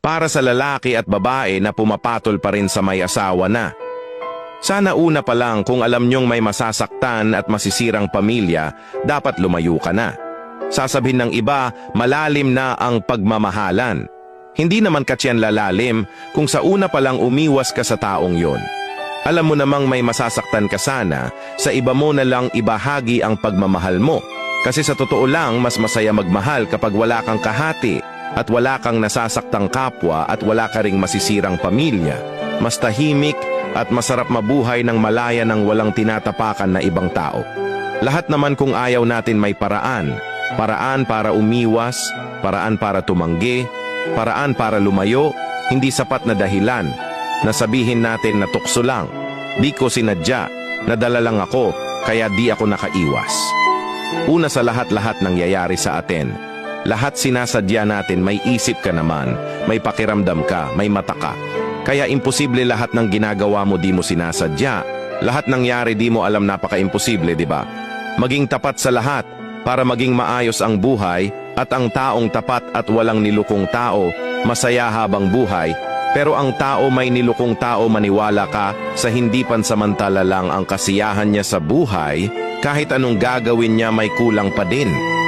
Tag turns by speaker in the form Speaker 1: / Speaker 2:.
Speaker 1: para sa lalaki at babae na pumapatol pa rin sa may asawa na. Sana una pa lang kung alam niyong may masasaktan at masisirang pamilya, dapat lumayo ka na. Sasabihin ng iba, malalim na ang pagmamahalan. Hindi naman katyan lalalim kung sa una pa lang umiwas ka sa taong yon. Alam mo namang may masasaktan ka sana, sa iba mo na lang ibahagi ang pagmamahal mo. Kasi sa totoo lang, mas masaya magmahal kapag wala kang kahati at wala kang nasasaktang kapwa at wala ka ring masisirang pamilya. Mas tahimik at masarap mabuhay ng malaya ng walang tinatapakan na ibang tao. Lahat naman kung ayaw natin may paraan. Paraan para umiwas, paraan para tumanggi, paraan para lumayo, hindi sapat na dahilan. Nasabihin natin na tukso lang. Di ko sinadya, nadala lang ako, kaya di ako nakaiwas. Una sa lahat-lahat nangyayari sa atin. Lahat sinasadya natin, may isip ka naman, may pakiramdam ka, may mata ka. Kaya imposible lahat ng ginagawa mo di mo sinasadya. Lahat nangyari di mo alam, napaka-imposible, di ba? Maging tapat sa lahat para maging maayos ang buhay at ang taong tapat at walang nilukong tao, masaya habang buhay. Pero ang tao may nilukong tao, maniwala ka sa hindi pansamantala lang ang kasiyahan niya sa buhay, kahit anong gagawin niya may kulang pa din.